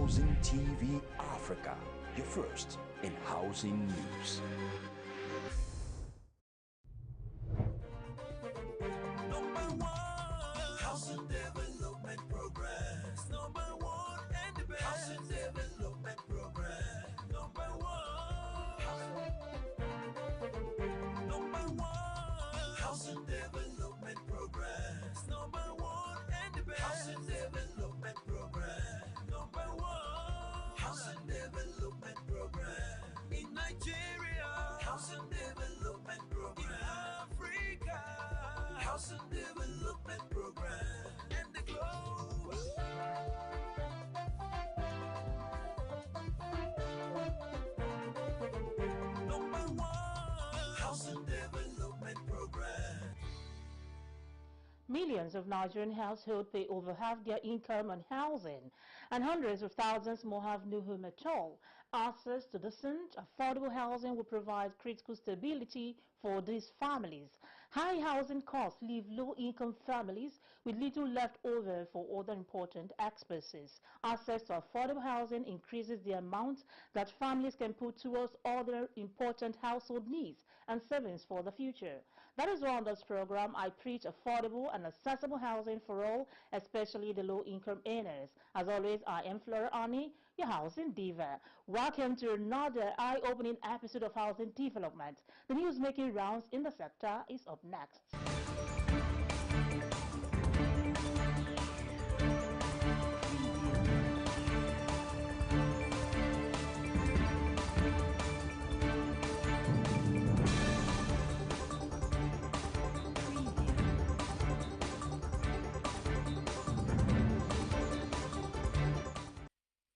Housing TV Africa, your first in housing news. Housing Development Progress. Number one and the best. Housing Development Progress. Number one. Number one. Housing Development Progress. Number one and the best. Housing Development Progress. Number one. Housing Development Progress. In Nigeria. Housing Development Progress. In Africa. Housing Development Program and the globe. Number one, Housing Development Program. Millions of Nigerian households pay over half their income on housing, and hundreds of thousands more have no home at all. Access to decent, affordable housing will provide critical stability for these families. High housing costs leave low-income families with little left over for other important expenses. Access to affordable housing increases the amount that families can put towards other important household needs and savings for the future. That is why on this program I preach affordable and accessible housing for all, especially the low-income earners. As always, I am Flora Ani, your housing diva. Welcome to another eye-opening episode of Housing Development. The news making rounds in the sector is up next.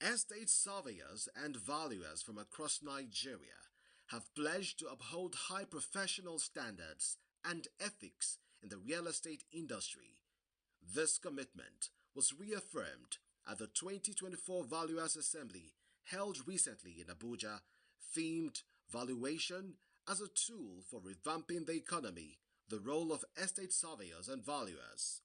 Estate surveyors and valuers from across Nigeria have pledged to uphold high professional standards and ethics in the real estate industry. This commitment was reaffirmed at the 2024 Valuers Assembly held recently in Abuja, themed Valuation as a Tool for Revamping the Economy, the Role of Estate Surveyors and Valuers.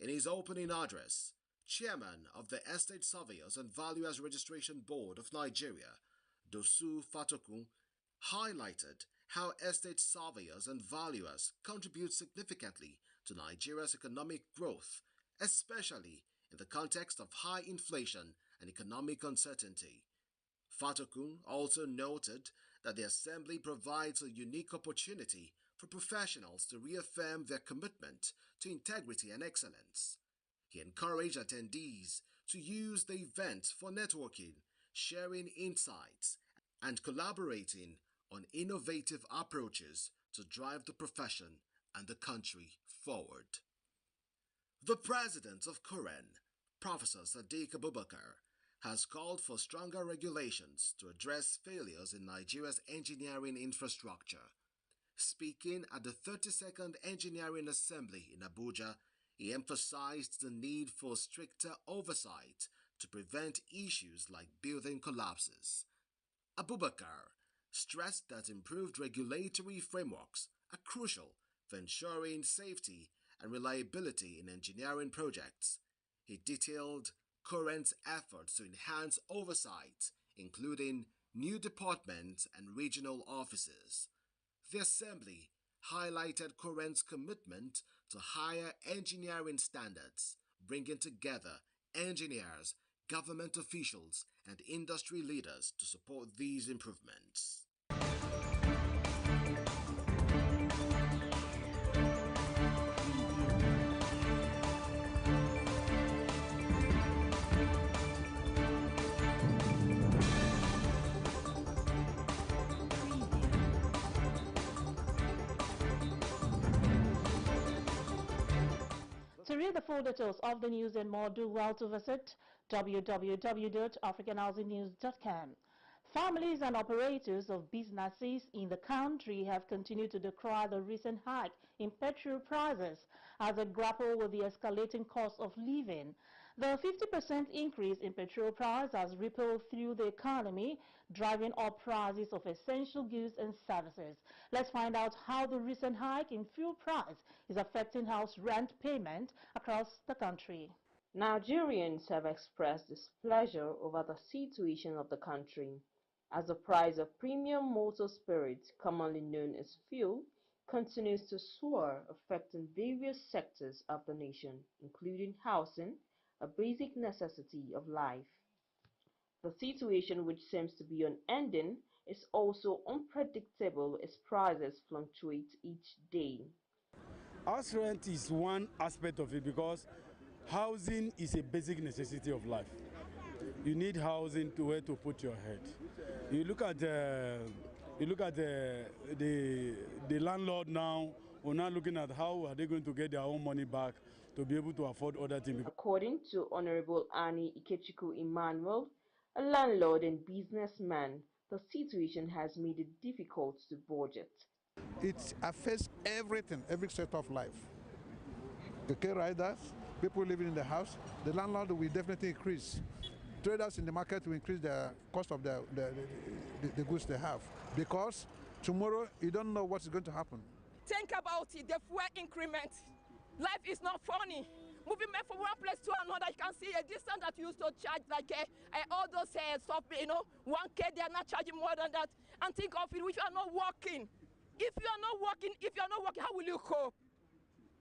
In his opening address, Chairman of the Estate Surveyors and Valuers Registration Board of Nigeria, Dosu Fatokun, highlighted how estate surveyors and valuers contribute significantly to Nigeria's economic growth, especially in the context of high inflation and economic uncertainty. Fatokun also noted that the Assembly provides a unique opportunity for professionals to reaffirm their commitment to integrity and excellence. He encouraged attendees to use the event for networking, sharing insights, and collaborating on innovative approaches to drive the profession and the country forward. The president of Kuren, Professor Sadiq Abubakar, has called for stronger regulations to address failures in Nigeria's engineering infrastructure. Speaking at the 32nd Engineering Assembly in Abuja, he emphasized the need for stricter oversight to prevent issues like building collapses. Abubakar stressed that improved regulatory frameworks are crucial for ensuring safety and reliability in engineering projects. He detailed Kuren's efforts to enhance oversight, including new departments and regional offices. The Assembly highlighted Kuren's commitment to higher engineering standards, bringing together engineers, government officials, and industry leaders to support these improvements. To read the full details of the news and more, do well to visit www.africanhousingnews.com. Families and operators of businesses in the country have continued to decry the recent hike in petrol prices as they grapple with the escalating cost of living. The 50% increase in petrol price has rippled through the economy, driving up prices of essential goods and services. Let's find out how the recent hike in fuel price is affecting house rent payment across the country. Nigerians have expressed displeasure over the situation of the country, as the price of premium motor spirit, commonly known as fuel, continues to soar, affecting various sectors of the nation, including housing, a basic necessity of life. The situation, which seems to be unending, is also unpredictable as prices fluctuate each day. House rent is one aspect of it because housing is a basic necessity of life. You need housing to where to put your head. You look at the landlord now. We're now looking at how are they going to get their own money back to be able to afford other things. According to Honorable Annie Ikechukwu Emmanuel, a landlord and businessman, the situation has made it difficult to budget. It affects everything, every sector of life. The care riders, people living in the house, the landlord will definitely increase. Traders in the market will increase the cost of the goods they have, because tomorrow you don't know what's going to happen. Think about it, the fuel increment. Life is not funny. Moving men from one place to another, you can see a distance that you used to charge like all those stuff, 1K, they are not charging more than that. And think of it, if you are not working. If you are not working, how will you cope?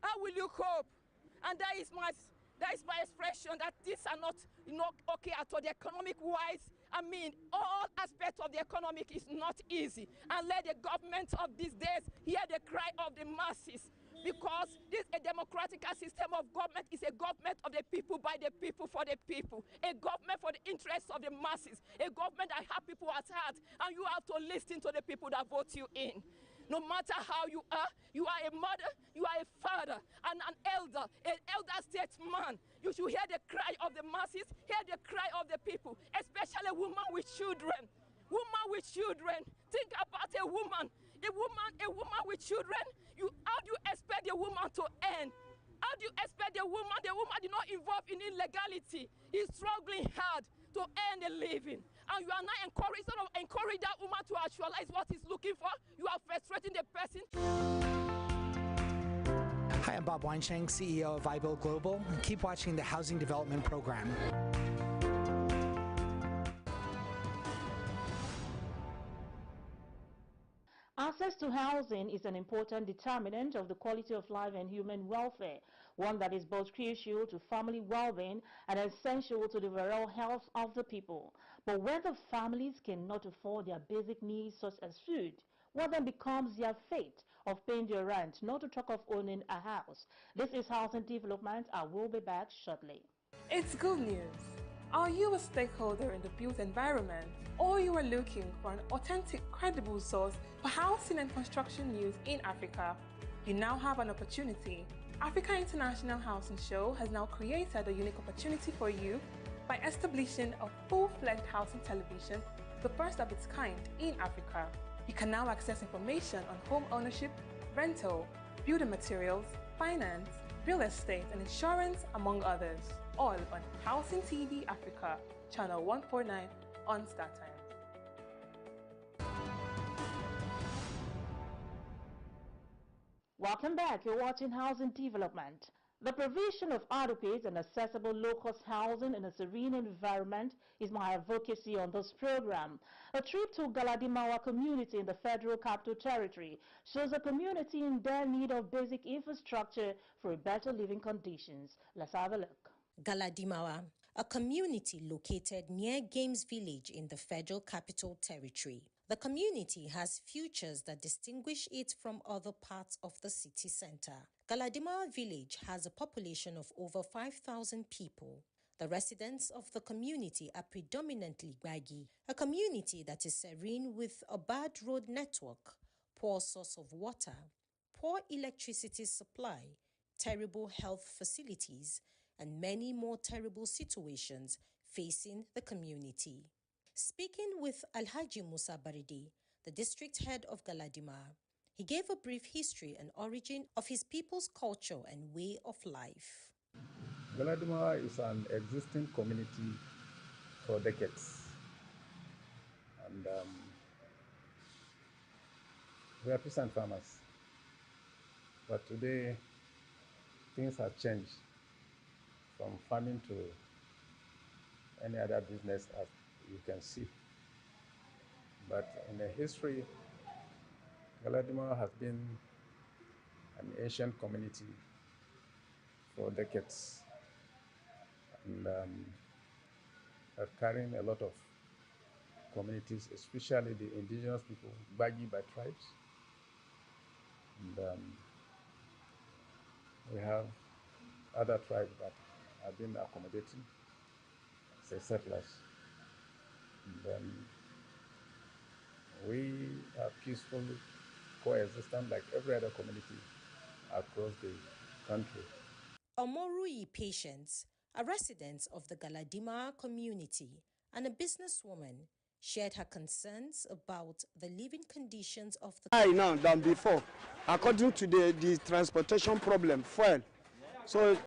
How will you cope? And that is my expression that these are not okay at all. The economic wise, I mean, all aspects of the economic is not easy. And let the government of these days hear the cry of the masses. Because this a democratic system of government is a government of the people, by the people, for the people. A government for the interests of the masses. A government that has people at heart. And you have to listen to the people that vote you in. No matter how you are a mother, you are a father, and an elder statesman. You should hear the cry of the masses, hear the cry of the people, especially women with children. Woman with children. Think about a woman with children. How do you expect the woman to earn? How do you expect the woman is not involved in illegality, is struggling hard to earn a living? And you are not encourage that woman to actualize what he's looking for. You are frustrating the person. Hi, I'm Bob Weinsheng, CEO of iBuild Global. Keep watching the Housing Development Program. Access to housing is an important determinant of the quality of life and human welfare, one that is both crucial to family well-being and essential to the overall health of the people. But when the families cannot afford their basic needs such as food, what then becomes their fate of paying their rent, not to talk of owning a house? This is Housing Development. I will be back shortly. It's good news. Are you a stakeholder in the built environment, or you are looking for an authentic, credible source for housing and construction news in Africa? You now have an opportunity. Africa International Housing Show has now created a unique opportunity for you by establishing a full-fledged housing television, the first of its kind in Africa. You can now access information on home ownership, rental, building materials, finance, real estate and insurance, among others, all on Housing TV Africa, channel 149 on StarTimes. Welcome back. You're watching Housing Development. The provision of adequate and accessible low-cost housing in a serene environment is my advocacy on this program. A trip to Galadimawa community in the Federal Capital Territory shows a community in dire need of basic infrastructure for better living conditions. Let's have a look. Galadimawa, a community located near Games Village in the Federal Capital Territory. The community has features that distinguish it from other parts of the city center. Galadimawa village has a population of over 5,000 people. The residents of the community are predominantly Gwagi, a community that is serene with a bad road network, poor source of water, poor electricity supply, terrible health facilities, and many more terrible situations facing the community. Speaking with Alhaji Musa Baridi, the district head of Galadima, he gave a brief history and origin of his people's culture and way of life. Galadima is an existing community for decades. And we are peasant farmers. But today, things have changed from farming to any other business, as you can see. But in the history, Galadima has been an ancient community for decades, and carrying a lot of communities, especially the indigenous people, Bagi by tribes. And we have other tribes that have been accommodating as settlers. And we are peacefully coexistent like every other community across the country. Omorui Patience, a resident of the Galadima community and a businesswoman, shared her concerns about the living conditions of the higher now than before, according to the transportation problem, fuel. So